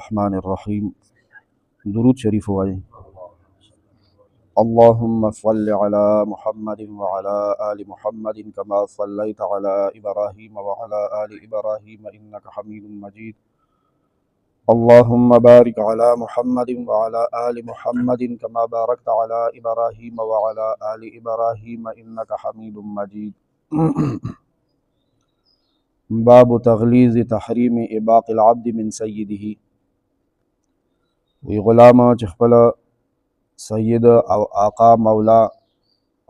الرحمن الرحيم. درود شریف وایي. اللهم صل على محمد وعلى آل محمد كما صليت على إبراهيم وعلى آل إبراهيم إنك حميد مجيد. اللهم بارك على محمد وعلى آل محمد كما باركت على إبراهيم وعلى آل إبراهيم إنك حميد مجيد. باب تغلیظ تحریم اباق العبد من سیده. وی غلام چې خپل سید او آقا مولا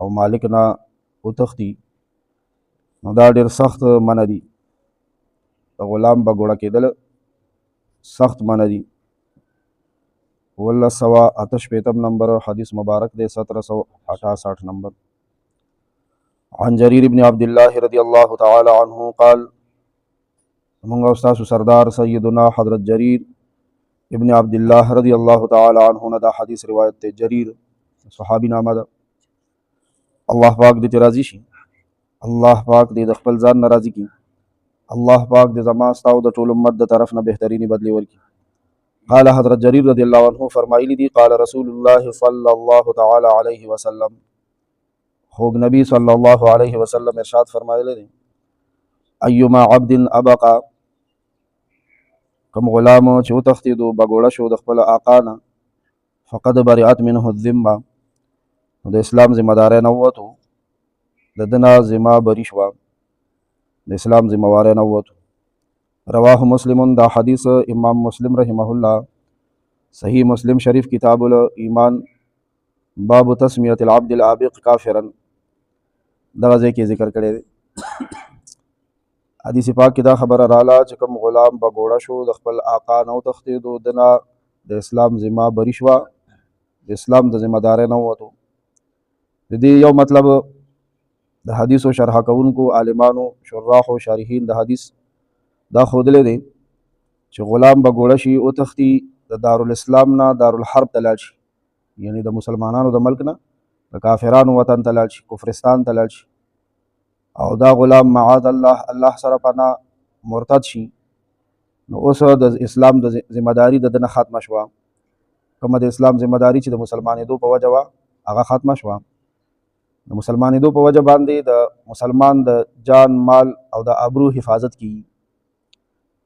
او مالک نه وتښتي نو دا ډېر سخت منع دي. د غلام به ګوړه کېدل سخت منع دي. 1968 نمبر حدیث مبارک دے 1768 نمبر. عن جریر بن عبد الله رضی اللہ تعالی عنہ قال منگا استاذ سردار سیدنا حضرت جریر ابن عبد الله رضی اللہ تعالی عنہ نے دا حدیث روایت تے. جریر صحابی نامہ دا. اللہ پاک دې ته راضي شي. اللہ پاک دې د خپل ځان نه راضي کړي. اللہ پاک دې زما ستا او د ټول امت د طرف نه بهترینی بدلی ورکړي. قال حضرت جریر رضی اللہ عنہ فرمائلی دی قال رسول اللہ صلی اللہ تعالی علیہ وسلم خوگ نبی صلی اللہ علیہ وسلم ارشاد فرمائلی دی ایما عبد ابقا کم غلام چې وتښتېدو بګوړه شو د خپل آقا نه فقد برئت منه الذمه د اسلام ذمہ داری نه ووتو د ده نه ذمه بري شوه د اسلام ذمہ واری نه ووتو. رواه مسلم دا حدیث امام مسلم رحمہ اللہ صحیح مسلم شریف کتاب الایمان باب تسمیت العبد العابق کافرا دغه ځای کې ذکر کړی دی. حدیث پاک کې دا خبره رااله چې کوم غلام به ګوړه شو د خپل آقا نه وتښتېدو د نه د اسلام ذمه بري شوه د اسلام د ذمہ داری نه ووتو. د دې یو مطلب د حدیثو شرح کوونکو عالمانو شراحو شارحین د حدیث دا ښودلی دی چې غلام به ګوړه شي وتښتي د دارالاسلام نه دارالحرب ته لاړ شي، یعنی د مسلمانانو د ملک نه د کافرانو وطن ته لاړ شي، کفرستان ته لاړ شي، او دا غلام معاذ الله سره پناه مرتد شي نو اوس د اسلام د ذمہ داری د ده نه ختمه شوه. کومه د اسلام ذمہ داری چې د مسلمانېدو په وجه وه هغه ختمه شوه. د مسلمانېدو په وجه باندې د مسلمان د جان مال او د ابرو حفاظت کیږي.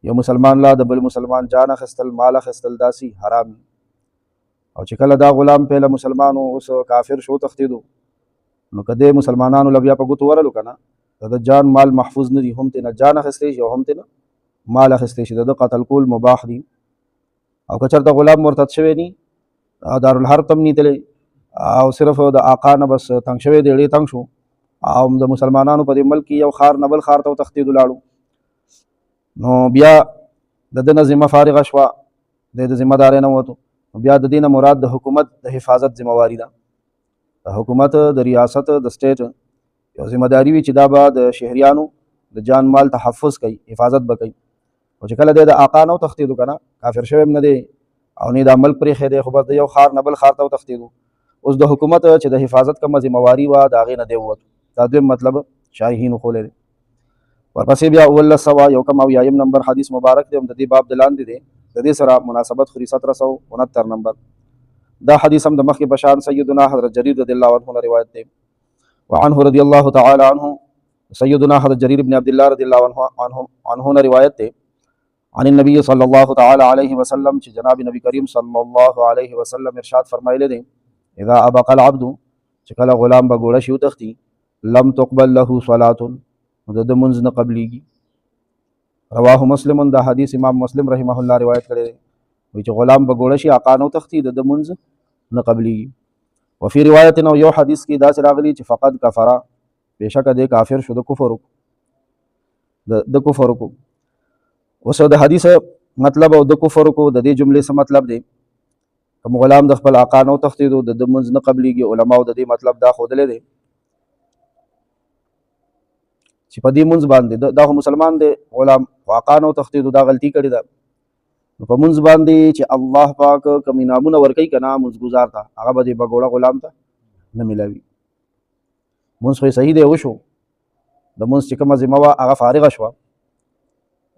یو مسلمان لا د بل مسلمان جان اخیستل مال اخیستل داسې حرام. او چې کله دا غلام پهله مسلمان اوس کافر شو تښتېدو نو که دې مسلمانانو له بیا په ګوتو ورلو که نه د جان مال محفوظ نه دي، هم ترېنه جان اخیستی شي او هم ترېنه مال اخیستی شي. د ده قتل کول مباح دي. او که چېرته غلام مرتد شوی ني دارالحرب ته هم نیتلی او صرف د آقا نه بس تنګ شوی دی ډېر تنګ شو او د مسلمانانو په دې ملک کې یو ښار نه بل ښار ته وتښتېدو لاړو نو بیا د ده نه ذمه فارغه شوه د ذمہ داری نه ووتو. بیا د دې نه مراد د حکومت د حفاظت ذمہ واري ده. د حکومت د ریاست د سټیټ یو ذمہ داری وي چې دا به د شهریانو د جان مال تحفظ کوي، حفاظت به کوي. او چې کله دی د آقا نه وتښتېدو که نه کافر شوی هم نه دی او نه دا ملک پرېښی دی خو بس د یو ښار نه بل ښار ته وتښتېدو اوس د حکومت چې د حفاظت کومه ذمہ واري وه د هغې نه دی ووتو. دا دویم مطلب شارحینو ښولی دی. ورپسې بیا 1901 نمبر حدیث مبارک دی هم د دې باب د لاندې دی د دې سره مناسبت خوري 1769 نمبر. دا حدیث هم د مخکې په شان سیدنا حضرت جریر رضی الله عنه نه روایت دی. وعنه رضی الله تعالی عنه سیدنا حضرت جریر ابن عبد الله رضی الله عنه نه روایت دی عن النبی صلی الله تعالی علیه وسلم چې جناب نبی کریم صلی الله علیه وسلم ارشاد فرمایلی دی اذا ابق العبد چې کله غلام به ګوړه شي وتښتي لم تقبل له صلات نو د ده منځ نه قبلیږي. رواه مسلم دا حدیث امام مسلم رحمه الله روایت کړی دی. وایي چې غلام به ګوړه شي آقا نه وتښتي د ده منځ نه قبلیږي. وفي روایت نو یو حدیث کې داسې راغلی چې فقد کفره بېشکه دی کافر شو د کفر وکړو. اوس د حدیث مطلب او د کفر وکړو د دې جملې څه مطلب دی؟ کوم غلام د خپل آقا نه وتښتېدو د ده منځ نه قبلیږي. علماو د دې مطلب دا ښودلی دی چې په دې منځ باندې دا خو مسلمان دی غلام خو آقا نه وتښتېدو دا غلطي کړې ده نو په منځ باندې چې الله پاک کوم انعامونه ورکوي که نه منځګزار ته هغه به دې بګوړه غلام ته نه میلاوي. منځ خو یې صحیح دی وشو د منځ چې کومه ذمه وه هغه فارغه شوه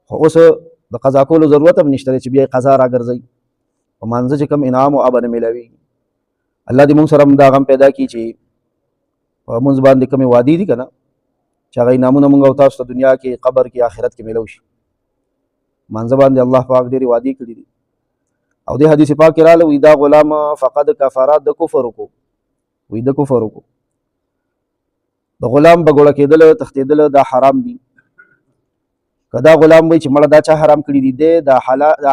خو اوس د قضا کولو ضرورت هم نشته چې بیا قضا راګرځي په مانځه چې کوم انعام او ابه نه میلاوي. الله دې موږ سره هم دا غم پیدا کړي چې په مونځ باندې کومې وادي دي که نه چې هغه انعامونه موږ او تاسو ته دنیا کې قبر کې آخرت کې میلو شي. مانځه باندې الله پاک ډېرې وعدې کړي دي او دې حدیث پاک کې راغله وایي دا غلام فقد کفاره د کفر وکړو، وایي د کفر وکړو. د غلام بګوړه کېدل تښتېدل دا حرام دي. که دا غلام وایي چې مړه دا چا حرام کړي دي دا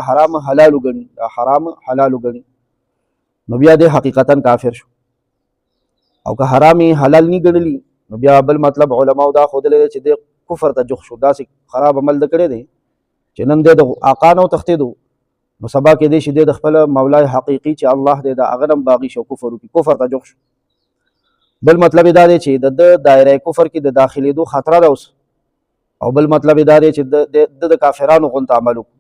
حرام حلال وګڼي، دا حرام حلال وګڼي، نو بیا دی حقیقتا کافر شو. او که حرام حلال نه ګڼلی نو بیا بل مطلب علماو دا ښودلی دی چې دی کفر ته جوخ شو، داسې خراب عمل د کړی دی چې نن دی د آقا نه وتښتېدو نو سبا کېدی شي دی د خپل مولای حقیقي چې الله دی د هغه نه هم باغي شو کفر وکړي، کفر ته جوخ شو. بل مطلب دا دی چې د دایره کفر کې د داخلېدو خطره ده اوس، او بل مطلب دا دی چې د کافرانو غونته عمل وکړو،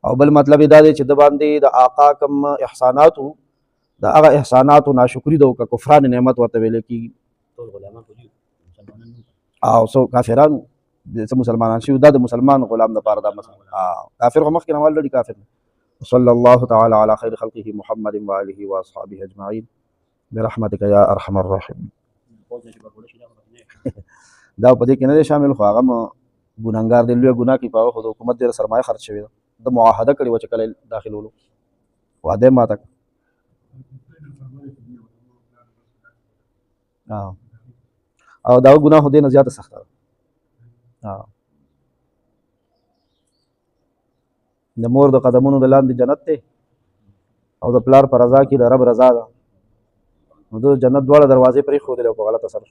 او بل مطلب دا دی چې د باندې د آقا کم احساناتو د هغه احساناتو ناشکري ده وکړه، کفران نعمت ورته ویل کېږي. او څو کافرانو څه مسلمانان شوي دا د مسلمان غلام دپاره دا مثلا کافر خو مخکې نه والډي کافر. وصلى الله تعالى على خير خلقه محمد وآله وأصحابه أجمعين برحمتك يا أرحم الراحمين. دا په دې کې نه دی شامل خو هغه ګناهګار دی، لویه ګناه کوي په هغه خو د حکومت ډېره سرمایه خرڅ شوې ده، د معاهده کړې وه چې کله داخلولو وعده یې ماته کړه. او دا ګناه خو دې نه زیاته سخته ده. د مور د قدمونو د لاندې جنت دی او د پلار په رضا کې د رب رضا ده، نو د جنت دواړه دروازې پرېښودلې او په غلطه سره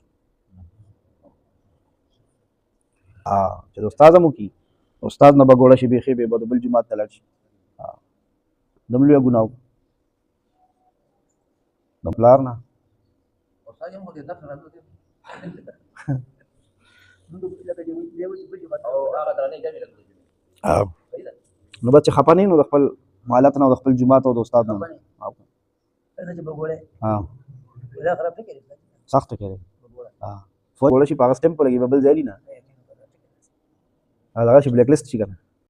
چې د استاد هم وکړي، استاد نه به ګوړه شي بیخي به د بل جومات ته لاړ شي، د هم لویه ګناه د پلار نه. نو به چې خفه نه نو د خپل مالت نه او د خپل جومات او د استاد نه سخته کړې ګوړه شي په هغه سټمپ لګي به بل ځای نه هغه شي بلیک لیست شي که نه